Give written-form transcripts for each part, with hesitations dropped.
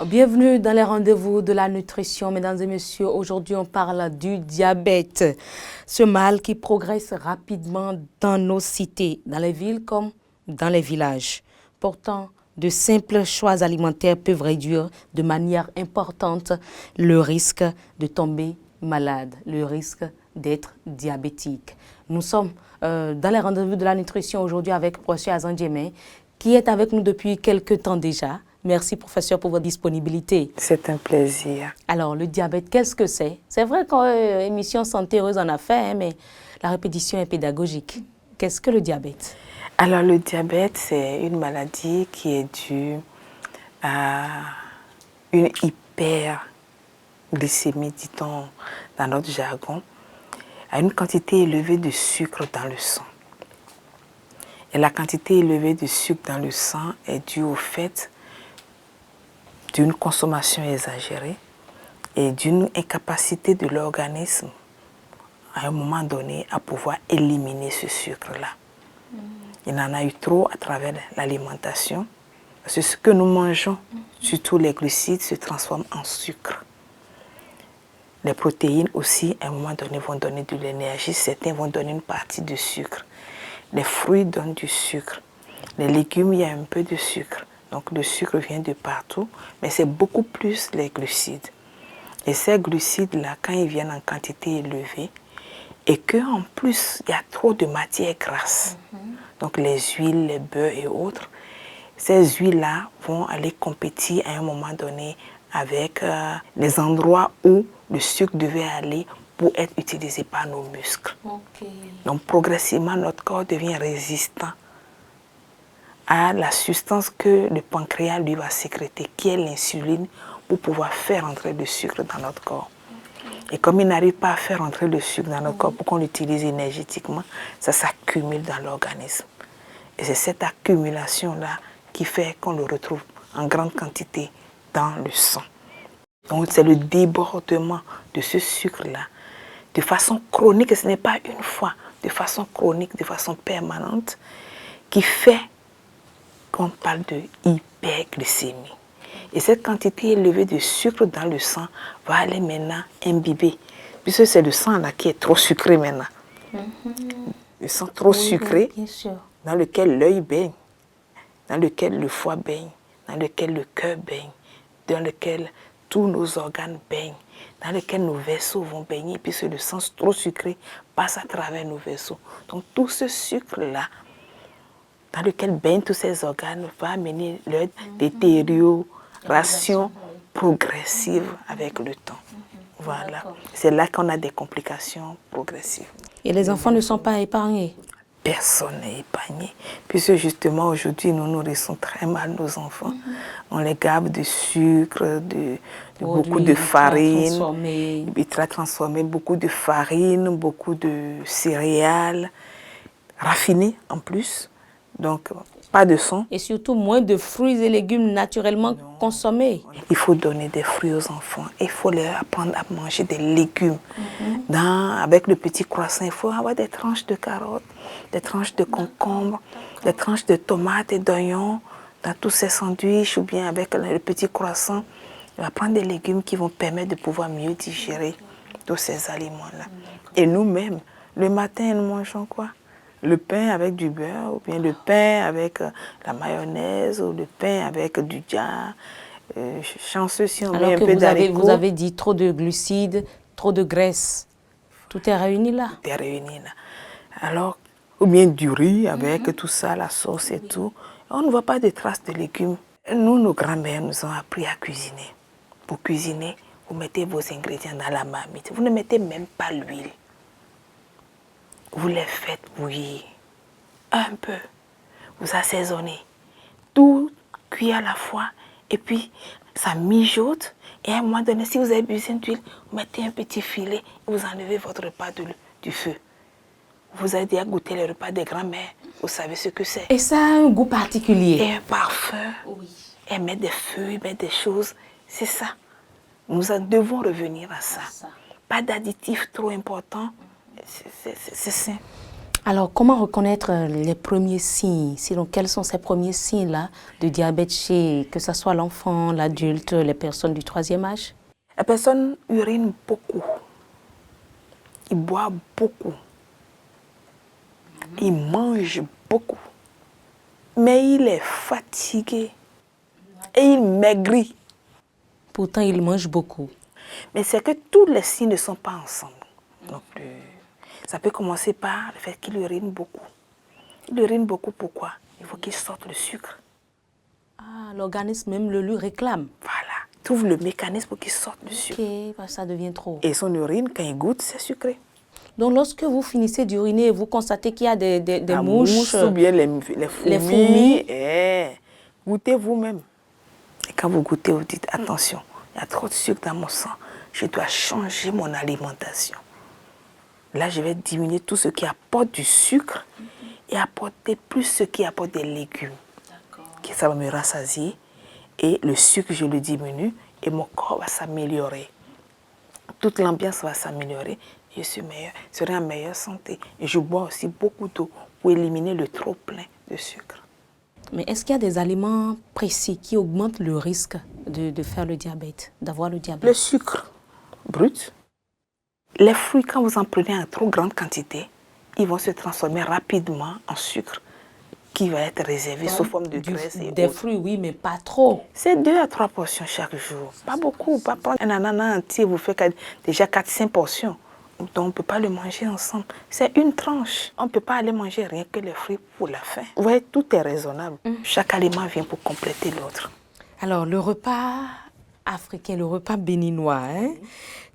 Bienvenue dans les rendez-vous de la nutrition, mesdames et messieurs. Aujourd'hui, on parle du diabète, ce mal qui progresse rapidement dans nos cités, dans les villes comme dans les villages. Pourtant, de simples choix alimentaires peuvent réduire de manière importante le risque de tomber malade, le risque d'être diabétique. Nous sommes dans les rendez-vous de la nutrition aujourd'hui avec professeur Azan Djemé, qui est avec nous depuis quelques temps déjà. Merci, professeur, pour votre disponibilité. C'est un plaisir. Alors, le diabète, qu'est-ce que c'est? C'est vrai qu'en émission Santé Heureuse en a fait, mais la répétition est pédagogique. Qu'est-ce que le diabète? Alors, le diabète, c'est une maladie qui est due à une hyperglycémie, dit-on dans notre jargon, à une quantité élevée de sucre dans le sang. Et la quantité élevée de sucre dans le sang est due au fait d'une consommation exagérée et d'une incapacité de l'organisme à un moment donné à pouvoir éliminer ce sucre-là. Il en a eu trop à travers l'alimentation, parce que ce que nous mangeons, surtout les glucides, se transforme en sucre. Les protéines aussi, à un moment donné, vont donner de l'énergie, certains vont donner une partie de sucre. Les fruits donnent du sucre. Les légumes, il y a un peu de sucre. Donc le sucre vient de partout, mais c'est beaucoup plus les glucides. Et ces glucides-là, quand ils viennent en quantité élevée, et qu'en plus, il y a trop de matières grasses, donc les huiles, les beurres et autres, ces huiles-là vont aller compétir à un moment donné avec les endroits où le sucre devait aller pour être utilisé par nos muscles. Okay. Donc progressivement, notre corps devient résistant à la substance que le pancréas lui va sécréter, qui est l'insuline, pour pouvoir faire entrer le sucre dans notre corps. Et comme il n'arrive pas à faire entrer le sucre dans notre corps pour qu'on l'utilise énergétiquement, ça s'accumule dans l'organisme. Et c'est cette accumulation-là qui fait qu'on le retrouve en grande quantité dans le sang. Donc c'est le débordement de ce sucre-là, de façon chronique, et ce n'est pas une fois, de façon chronique, de façon permanente, qui fait qu'on parle de hyperglycémie. Et cette quantité élevée de sucre dans le sang va aller maintenant imbiber, puisque c'est le sang là qui est trop sucré maintenant. Le sang trop sucré, bien sûr, dans lequel l'œil baigne, dans lequel le foie baigne, dans lequel le cœur baigne, dans lequel tous nos organes baignent, dans lequel nos vaisseaux vont baigner, puisque le sang trop sucré passe à travers nos vaisseaux. Donc tout ce sucre-là, dans lequel baignent tous ces organes, va amener leur détérioration progressive avec le temps. Voilà. C'est là qu'on a des complications progressives. Et les enfants ne sont pas épargnés? Personne n'est épargné, puisque justement aujourd'hui nous nourrissons très mal nos enfants. On les garde de sucre, de beaucoup de farine, ultra transformé, beaucoup de farine, beaucoup de céréales, raffinées en plus. Donc, pas de son. Et surtout, moins de fruits et légumes naturellement consommés. Il faut donner des fruits aux enfants. Il faut leur apprendre à manger des légumes. Avec le petit croissant, il faut avoir des tranches de carottes, des tranches de concombres, des tranches de tomates et d'oignons dans tous ces sandwichs ou bien avec le petit croissant. Il va prendre des légumes qui vont permettre de pouvoir mieux digérer tous ces aliments-là. Et nous-mêmes, le matin, nous mangeons quoi? Le pain avec du beurre, ou bien le pain avec la mayonnaise, ou le pain avec du dja. Chanceux si on met un peu d'haricots. Vous avez dit trop de glucides, trop de graisse. Tout est réuni là. Tout est réuni là. Alors, ou bien du riz avec tout ça, la sauce et tout. On ne voit pas de traces de légumes. Nous, nos grands-mères nous ont appris à cuisiner. Pour cuisiner, vous mettez vos ingrédients dans la marmite. Vous ne mettez même pas l'huile. Vous les faites bouillir un peu, vous assaisonnez, tout cuit à la fois, et puis ça mijote, et à un moment donné, si vous avez besoin d'huile, vous mettez un petit filet, et vous enlevez votre repas du feu. Vous avez déjà goûté les repas des grands-mères, vous savez ce que c'est. Et ça a un goût particulier. Et un parfum, et mettre des feuilles, mettre des choses, c'est ça. Nous devons revenir à ça. Pas d'additifs trop importants. C'est sain. Alors, comment reconnaître les premiers signes? Sinon, quels sont ces premiers signes-là de diabète chez, que ce soit l'enfant, l'adulte, les personnes du troisième âge? La personne urine beaucoup. Il boit beaucoup. Il mange beaucoup. Mais il est fatigué. Et il maigrit. Pourtant, il mange beaucoup. Mais c'est que tous les signes ne sont pas ensemble. Donc, ça peut commencer par le fait qu'il urine beaucoup. Il urine beaucoup, pourquoi? Il faut qu'il sorte le sucre. Ah, l'organisme même le lui réclame. Voilà. Tu ouvres le mécanisme pour qu'il sorte le sucre. Ok, ça devient trop. Et son urine, quand il goûte, c'est sucré. Donc, lorsque vous finissez d'uriner, vous constatez qu'il y a des La mouches. Ou bien les fourmis. Goûtez vous-même. Et quand vous goûtez, vous dites, attention, il y a trop de sucre dans mon sang. Je dois changer mon alimentation. Là, je vais diminuer tout ce qui apporte du sucre et apporter plus ce qui apporte des légumes. Ça va me rassasier et le sucre, je le diminue et mon corps va s'améliorer. Toute l'ambiance va s'améliorer et je serai en meilleure santé. Et je bois aussi beaucoup d'eau pour éliminer le trop plein de sucre. Mais est-ce qu'il y a des aliments précis qui augmentent le risque de faire le diabète, d'avoir le diabète? Le sucre brut. Les fruits, quand vous en prenez en trop grande quantité, ils vont se transformer rapidement en sucre qui va être réservé sous forme de graisse et des autres. fruits, oui, mais pas trop. C'est 2 à 3 portions chaque jour. Pas beaucoup. Pas prendre un ananas entier, vous faites déjà 4-5 portions. Donc on ne peut pas le manger ensemble. C'est une tranche. On ne peut pas aller manger rien que les fruits pour la faim. Vous voyez, tout est raisonnable. Chaque aliment vient pour compléter l'autre. Alors, le repas africain, le repas béninois,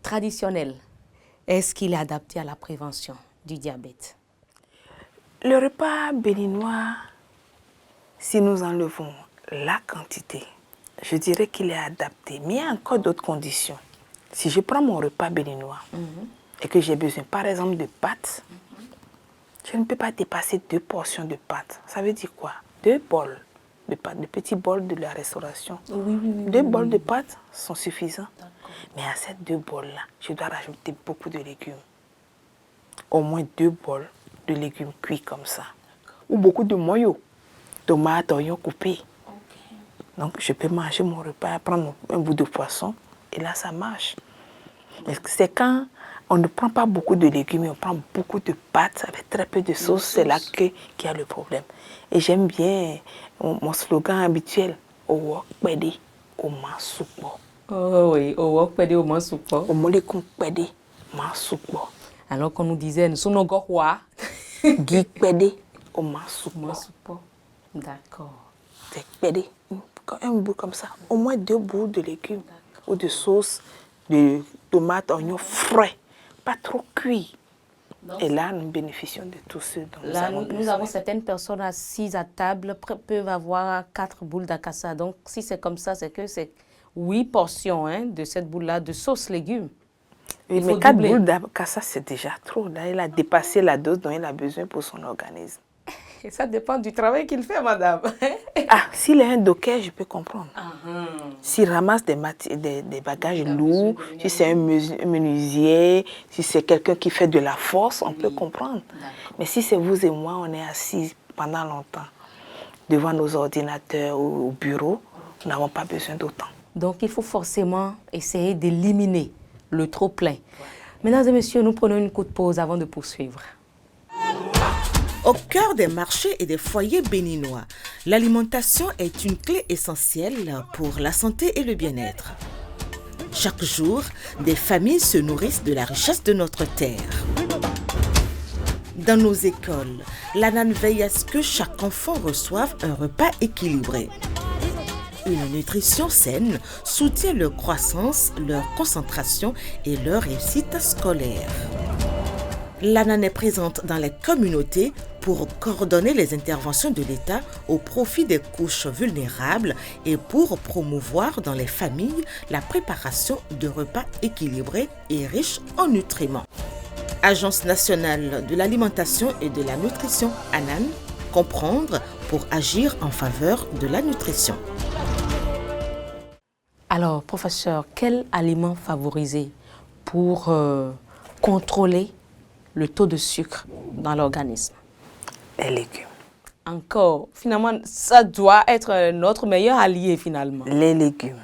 traditionnel, est-ce qu'il est adapté à la prévention du diabète? Le repas béninois, si nous enlevons la quantité, je dirais qu'il est adapté. Mais il y a encore d'autres conditions. Si je prends mon repas béninois et que j'ai besoin, par exemple, de pâtes, je ne peux pas dépasser 2 portions de pâtes. Ça veut dire quoi? 2 bols de pâtes, de petits bols de la restauration. Oui. 2 bols de pâtes sont suffisants. Mais à ces 2 bols-là, je dois rajouter beaucoup de légumes. Au moins 2 bols de légumes cuits comme ça. Ou beaucoup de moyaux, tomates, oignons coupés. Donc je peux manger mon repas, prendre un bout de poisson et là ça marche. C'est quand on ne prend pas beaucoup de légumes, on prend beaucoup de pâtes avec très peu de sauce, c'est là qu'il y a le problème. Et j'aime bien mon slogan habituel, Owo Pede, Oma Soupo. Oh oui, Owo Pede, Oma Soupo. Omolekum Pede, Oma Soupo. Alors qu'on nous disait, nous sommes encore rois. Guy Pede, Oma Soupo. D'accord. C'est Pede, un bout comme ça, au moins 2 bouts de légumes ou de sauce, de tomates, oignons frais, pas trop cuits. Et là, nous bénéficions de tout ce dont nous avons certaines personnes assises à table, peuvent avoir 4 boules d'acassa. Donc, si c'est comme ça, c'est que c'est 8 portions de cette boule-là de sauce légumes. Oui, mais 4 boules d'acassa, c'est déjà trop. Là, il a dépassé la dose dont il a besoin pour son organisme. Et ça dépend du travail qu'il fait, madame. S'il est un docker, je peux comprendre. S'il ramasse des bagages lourds, si c'est un menuisier, si c'est quelqu'un qui fait de la force, on peut comprendre. Mais si c'est vous et moi, on est assis pendant longtemps devant nos ordinateurs ou au bureau, nous n'avons pas besoin d'autant. Donc, il faut forcément essayer d'éliminer le trop-plein. Mesdames et messieurs, nous prenons une courte pause avant de poursuivre. Au cœur des marchés et des foyers béninois, l'alimentation est une clé essentielle pour la santé et le bien-être. Chaque jour, des familles se nourrissent de la richesse de notre terre. Dans nos écoles, l'ANAN veille à ce que chaque enfant reçoive un repas équilibré. Une nutrition saine soutient leur croissance, leur concentration et leur réussite scolaire. L'ANAN est présente dans les communautés pour coordonner les interventions de l'État au profit des couches vulnérables et pour promouvoir dans les familles la préparation de repas équilibrés et riches en nutriments. Agence nationale de l'alimentation et de la nutrition ANAN, comprendre pour agir en faveur de la nutrition. Alors, professeur, quel aliment favoriser pour contrôler le taux de sucre dans l'organisme? les légumes. Encore, finalement, ça doit être notre meilleur allié finalement. Les légumes,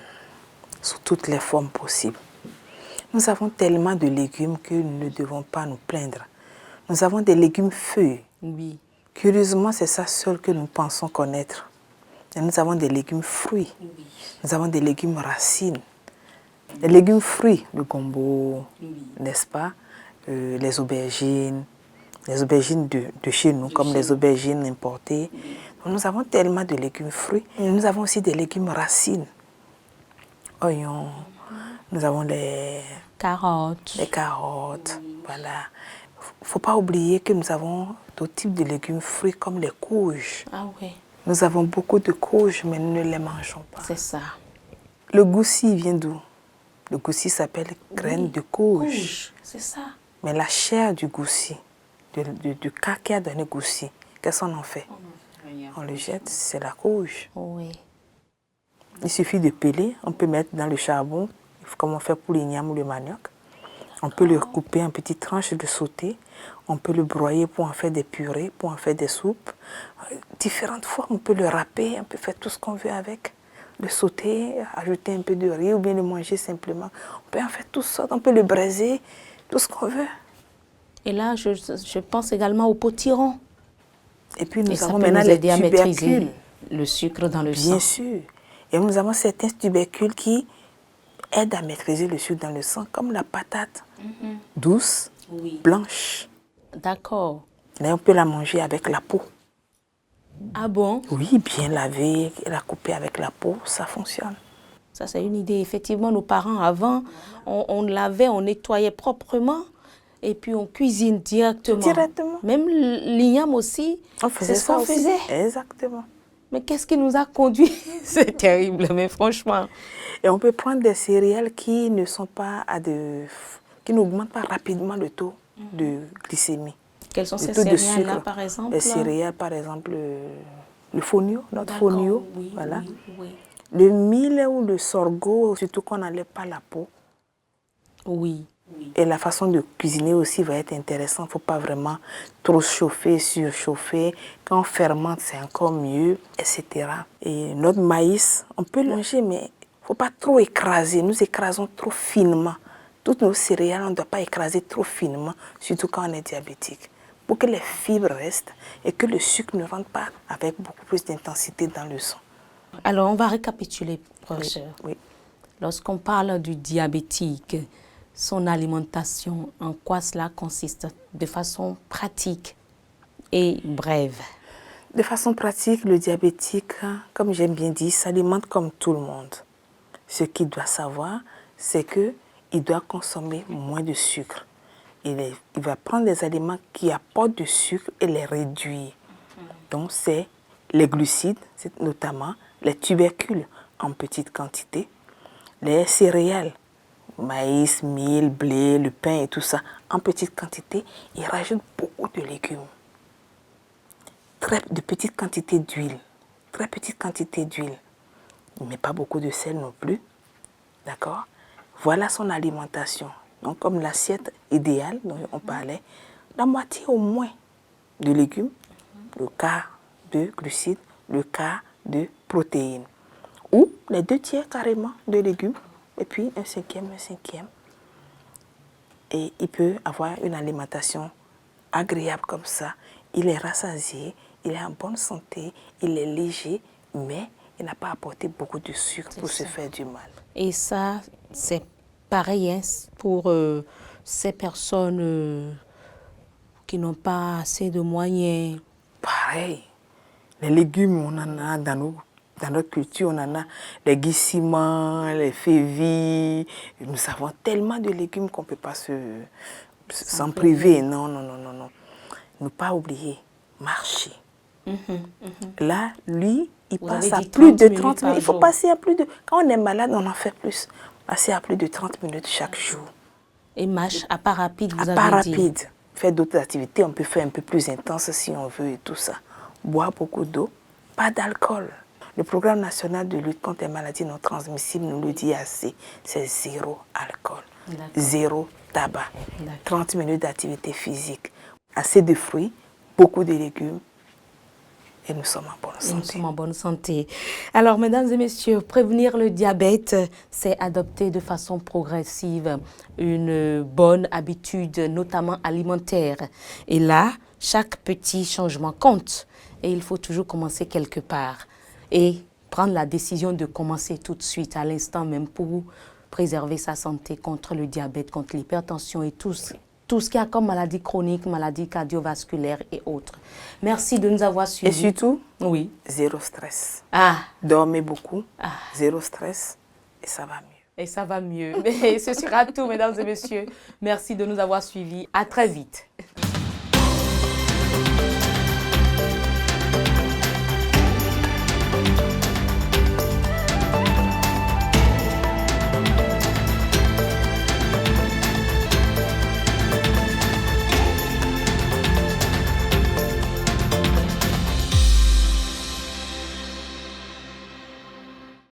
sous toutes les formes possibles. Nous avons tellement de légumes que nous ne devons pas nous plaindre. Nous avons des légumes feuilles. Oui. Curieusement, c'est ça seul que nous pensons connaître. Et nous avons des légumes fruits. Oui. Nous avons des légumes racines. Les légumes fruits, le gombo, n'est-ce pas? Les aubergines de chez nous, comme les aubergines importées. Donc, nous avons tellement de légumes fruits. Et nous avons aussi des légumes racines. Oignons, nous avons les carottes. Les carottes, voilà. Il ne faut pas oublier que nous avons d'autres types de légumes fruits comme les courges. Ah oui. Nous avons beaucoup de courges, mais nous ne les mangeons pas. C'est ça. Le goussi vient d'où? Le goussi s'appelle graine de courge. C'est ça. Mais la chair du goussi, du cas qui a donné goussi, qu'est-ce qu'on en fait? On le jette, c'est la courge. Oui. Il suffit de peler, on peut mettre dans le charbon, comme on fait pour l'igname ou le manioc. On peut le couper en petites tranches, le sauter. On peut le broyer pour en faire des purées, pour en faire des soupes. Différentes formes, on peut le râper, on peut faire tout ce qu'on veut avec. Le sauter, ajouter un peu de riz ou bien le manger simplement. On peut en faire toutes sortes, on peut le braiser, tout ce qu'on veut. Et là, je pense également au potiron. Et puis nous avons maintenant les tubercules. Le sucre dans le sang. Bien sûr. Et nous avons certains tubercules qui aident à maîtriser le sucre dans le sang, comme la patate douce, blanche. D'accord. Là, on peut la manger avec la peau. Ah bon? Oui, bien lavée, la couper avec la peau, ça fonctionne. Ça, c'est une idée. Effectivement, nos parents, avant, on lavait, on nettoyait proprement et puis on cuisine directement. Directement. Même l'igname aussi, on faisait c'est ce qu'on faisait. Exactement. Mais qu'est-ce qui nous a conduit? C'est terrible, mais franchement. Et on peut prendre des céréales qui ne sont pas qui n'augmentent pas rapidement le taux de glycémie. Quelles sont ces céréales-là, par exemple? Les céréales, par exemple, le fonio, notre fonio, oui, voilà. Oui. Le mil ou le sorgho, surtout qu'on n'enlève pas la peau. Oui. Et la façon de cuisiner aussi va être intéressante. Il ne faut pas vraiment trop chauffer, surchauffer. Quand on fermente, c'est encore mieux, etc. Et notre maïs, on peut le manger, mais il ne faut pas trop écraser. Nous écrasons trop finement. Toutes nos céréales, on ne doit pas écraser trop finement, surtout quand on est diabétique. Pour que les fibres restent et que le sucre ne rentre pas avec beaucoup plus d'intensité dans le sang. Alors, on va récapituler, professeur. Oui. Lorsqu'on parle du diabétique, son alimentation, en quoi cela consiste de façon pratique et brève? De façon pratique, le diabétique, comme j'aime bien dire, s'alimente comme tout le monde. Ce qu'il doit savoir, c'est qu'il doit consommer moins de sucre. Il va prendre des aliments qui apportent du sucre et les réduire. Donc, c'est les glucides, notamment les tubercules en petite quantité, les céréales, maïs, mil, blé, le pain et tout ça, en petite quantité. Il rajoute beaucoup de légumes. De petites quantités d'huile. Très petite quantité d'huile. Mais pas beaucoup de sel non plus. D'accord? Voilà son alimentation. Donc, comme l'assiette idéale dont on parlait, la moitié au moins de légumes, le quart de glucides, le quart de protéines. Ou les 2/3 carrément de légumes, et puis un cinquième. Et il peut avoir une alimentation agréable comme ça. Il est rassasié, il est en bonne santé, il est léger, mais il n'a pas apporté beaucoup de sucre pour se faire du mal. Et ça, c'est pareil hein, pour ces personnes qui n'ont pas assez de moyens. Pareil. Les légumes, on en a dans notre culture, on en a les guissimans, les févis. Nous avons tellement de légumes qu'on ne peut pas s'en priver. Non. Ne pas oublier, marcher. Là, lui, il passe à plus de 30 minutes. Il faut passer à plus de... Quand on est malade, on en fait plus. Passer à plus de 30 minutes chaque jour. Et marche à pas rapide, vous avez dit. À pas rapide. Faire d'autres activités, on peut faire un peu plus intense si on veut et tout ça. Boire beaucoup d'eau, pas d'alcool. Le programme national de lutte contre les maladies non transmissibles nous le dit assez. C'est 0 alcool, 0 tabac, 30 minutes d'activité physique. Assez de fruits, beaucoup de légumes, et nous sommes en bonne Et nous santé. sommes en bonne santé. Alors, mesdames et messieurs, prévenir le diabète, c'est adopter de façon progressive une bonne habitude, notamment alimentaire. Et là, chaque petit changement compte. Et il faut toujours commencer quelque part. Et prendre la décision de commencer tout de suite, à l'instant même, pour préserver sa santé contre le diabète, contre l'hypertension et tout ce qu'il y a comme maladie chronique, maladie cardiovasculaire et autres. Merci de nous avoir Et suivis. surtout, Oui. zéro stress. Ah, Dormez beaucoup, zéro stress, et ça va mieux. et ça va mieux. Mais ce sera tout, mesdames et messieurs. Merci de nous avoir suivis. À très vite.